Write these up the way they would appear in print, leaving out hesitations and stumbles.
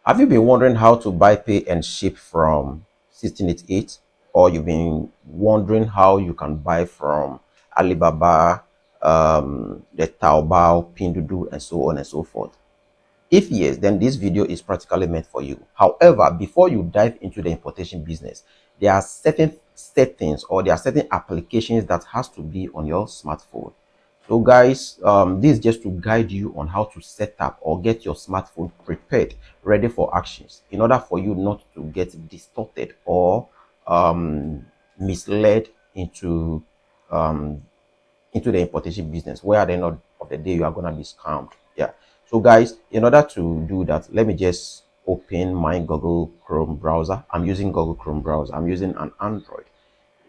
Have you been wondering how to buy, pay, and ship from 1688? Or you've been wondering how you can buy from Alibaba, the Taobao, Pinduoduo, and so on and so forth? If yes, then this video is practically meant for you. However, before you dive into the importation business, there are certain settings or there are certain applications that has to be on your smartphone. So guys, this is just to guide you on how to set up or get your smartphone prepared, ready for actions, in order for you not to get distorted or misled um, into the importation business, where at the end of the day you are going to be scammed. Yeah. So guys, in order to do that, let me just open my Google Chrome browser. I'm using Google Chrome browser. I'm using an Android.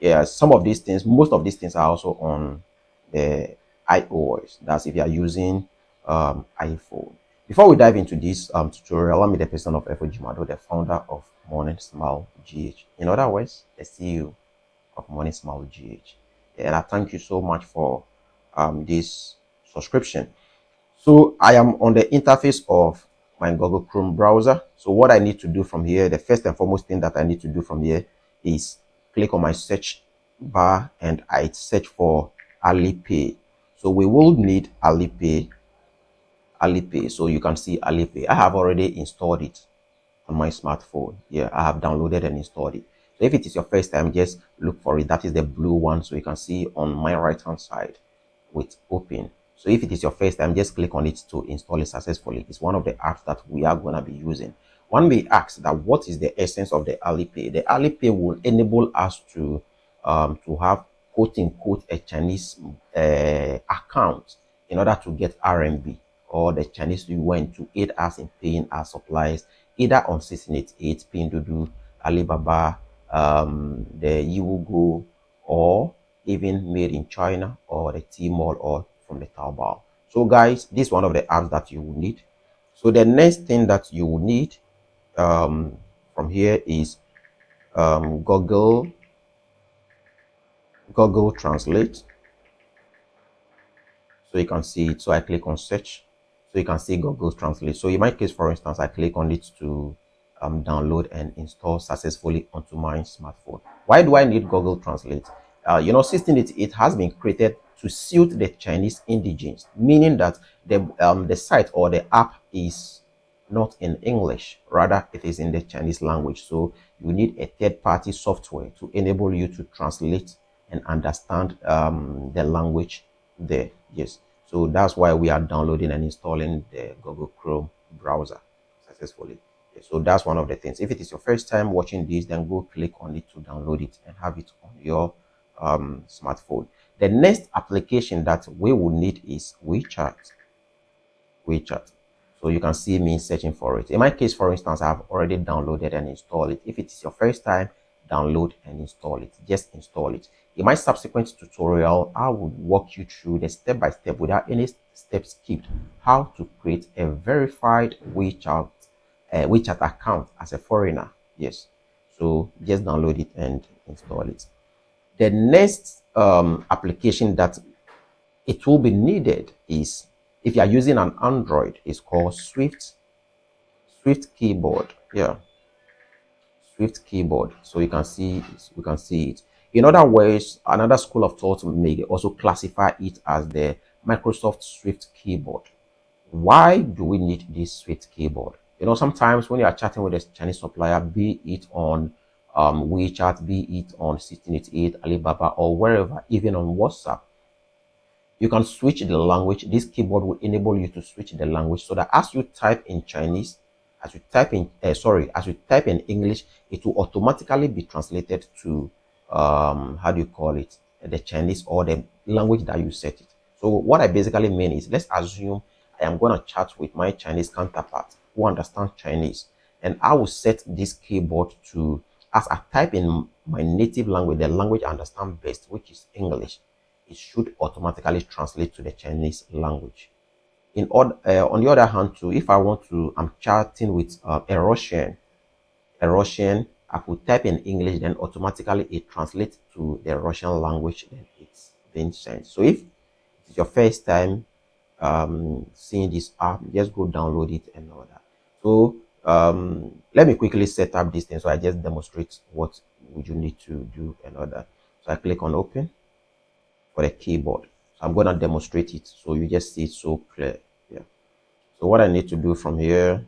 Yeah, some of these things, most of these things are also on the iOS. That's if you are using iPhone. Before we dive into this tutorial, I'm the person of Efojimado, the founder of Morning Smile GH. In other words, the CEO of Morning Smile GH. And I thank you so much for this subscription. So I am on the interface of my Google Chrome browser. So what I need to do from here, the first and foremost thing that I need to do from here is click on my search bar and I search for Alipay. So we will need Alipay. So you can see Alipay. I have already installed it on my smartphone. Yeah, I have downloaded and installed it. So if it is your first time, just look for it. That is the blue one. So you can see on my right hand side with open. So if it is your first time, just click on it to install it successfully. It's one of the apps that we are going to be using. One may ask that what is the essence of the Alipay? The Alipay will enable us to have quote unquote a Chinese account in order to get RMB or the Chinese yuan to aid us in paying our supplies either on 1688, Pinduoduo, Alibaba, the Yugo, or even made in China or the Tmall or from the Taobao. So guys, this is one of the apps that you will need. So the next thing that you will need from here is Google Translate. So you can see it. So I click on search. So you can see Google Translate. So in my case, for instance, I click on it to download and install successfully onto my smartphone. Why do I need Google Translate? 1688 has been created to suit the Chinese indigenes, meaning that the site or the app is not in English, rather it is in the Chinese language. So you need a third-party software to enable you to translate and understand the language there. Yes, so that's why we are downloading and installing the Google Chrome browser successfully. Yes, so that's one of the things. If it is your first time watching this, then go click on it to download it and have it on your smartphone. The next application that we will need is Wechat. So you can see me searching for it. In my case, for instance, I have already downloaded and installed it. If it is your first time, download and install it. Just install it. In my subsequent tutorial, I will walk you through the step-by-step without any steps skipped, how to create a verified WeChat account as a foreigner. Yes, so just download it and install it. The next application that it will be needed is, if you are using an Android, it's called Swift keyboard. Yeah, Swift keyboard. So you can see it. In other words, another school of thought may also classify it as the Microsoft Swift keyboard. Why do we need this Swift keyboard? Sometimes when you are chatting with a Chinese supplier, be it on WeChat, be it on 1688, Alibaba, or wherever, even on WhatsApp, you can switch the language. This keyboard will enable you to switch the language so that as you type in Chinese, as you type in English, it will automatically be translated to how do you call it, the Chinese or the language that you set it. So what I basically mean is, let's assume I am going to chat with my Chinese counterpart who understands Chinese, and I will set this keyboard to, as I type in my native language, the language I understand best, which is English, it should automatically translate to the Chinese language. On the other hand too, if I want to, I'm chatting with a Russian, I could type in English, then automatically it translates to the Russian language, then it's being sent. So if it's your first time seeing this app, just go download it and all that. So Let me quickly set up this thing, so I just demonstrate what would you need to do and all that. So I click on open for the keyboard. So I'm going to demonstrate it so you just see it so clear. Yeah. So what I need to do from here,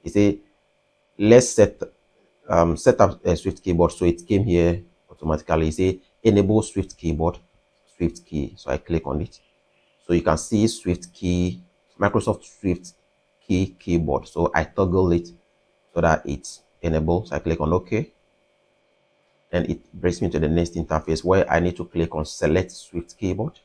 is a let's set up a Swift keyboard. So it came here automatically. Say enable Swift keyboard, Swift key. So I click on it. So you can see Swift key, Microsoft Swift key keyboard. So I toggle it so that it's enabled. So I click on OK. And it brings me to the next interface where I need to click on select Swift keyboard.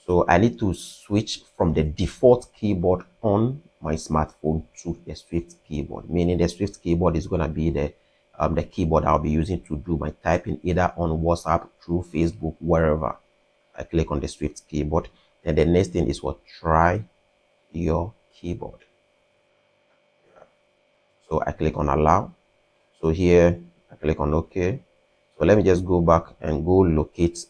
So I need to switch from the default keyboard on my smartphone to the Swift keyboard, meaning the Swift keyboard is going to be the keyboard I'll be using to do my typing either on WhatsApp, through Facebook, wherever. I click on the Swift keyboard. And the next thing is what? Try your keyboard. So I click on allow. So here I click on OK. So let me just go back and go locate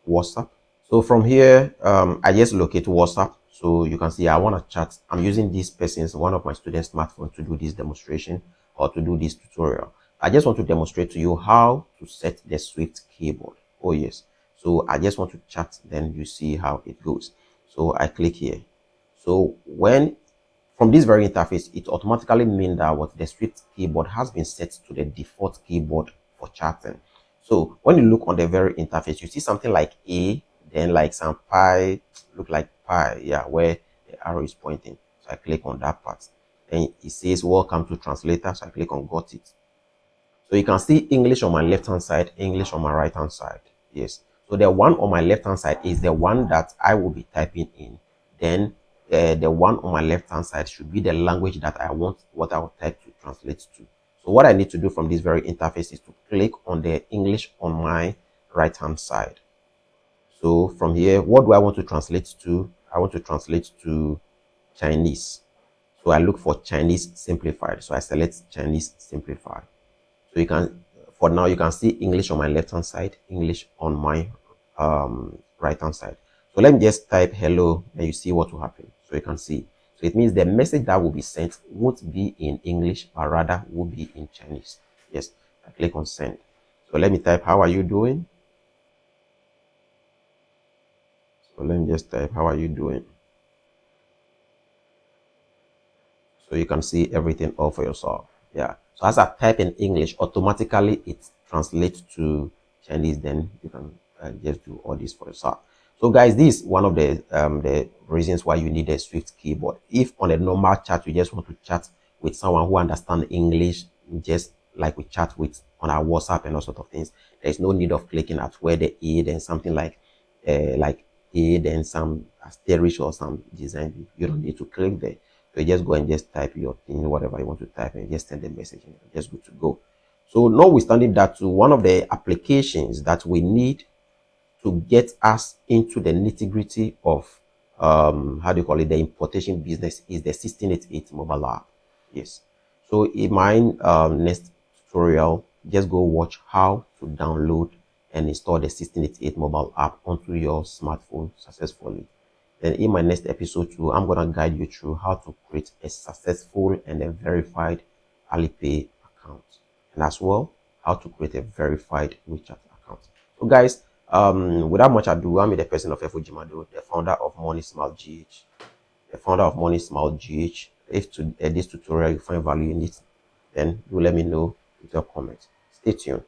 WhatsApp. So from here, I just locate WhatsApp. So you can see I want to chat. I'm using this person's, one of my students' smartphone to do this demonstration or to do this tutorial. I just want to demonstrate to you how to set the Swift keyboard. Oh yes. So I just want to chat, then you see how it goes. So I click here. So when from this very interface, it automatically means that what the Swift keyboard has been set to the default keyboard for chatting. So when you look on the very interface, you see something like A, then like some pi, look like pi, yeah, where the arrow is pointing. So I click on that part. And it says welcome to translator. So I click on got it. So you can see English on my left hand side, English on my right hand side. Yes. So the one on my left hand side is the one that I will be typing in. Then the one on my left hand side should be the language that I want what I will type to translate to. So what I need to do from this very interface is to click on the English on my right hand side. So from here, what do I want to translate to? I want to translate to Chinese. So I look for Chinese simplified. So I select Chinese simplified. So you can, for now, you can see English on my left hand side, English on my right hand side. So let me just type hello and you see what will happen. So you can see. So it means the message that will be sent won't be in English, but rather will be in Chinese. Yes, I click on send. So let me type, how are you doing? So let me just type, how are you doing? So you can see everything all for yourself. Yeah. So as I type in English, automatically it translates to Chinese. Then you can just do all this for yourself. So guys, this is one of the reasons why you need a Swift keyboard. If on a normal chat you just want to chat with someone who understands English, just like we chat with on our WhatsApp and all sort of things, there's no need of clicking at where the A, then something like A, then some asterisk or some design. You don't need to click there. So you just go and just type your thing, whatever you want to type, and just send the message, and just good to go. So notwithstanding that, too, one of the applications that we need to get us into the nitty-gritty of how do you call it, the importation business is the 1688 mobile app. Yes. So in my next tutorial, just go watch how to download and install the 1688 mobile app onto your smartphone successfully. Then in my next episode too, I'm going to guide you through how to create a successful and a verified Alipay account, and as well how to create a verified Wechat account. So guys, without much ado, I'm the person of Efo Jimado, the founder of Money Smart GH. The founder of Money Smart GH. If this tutorial you find value in it, then do let me know with your comments. Stay tuned.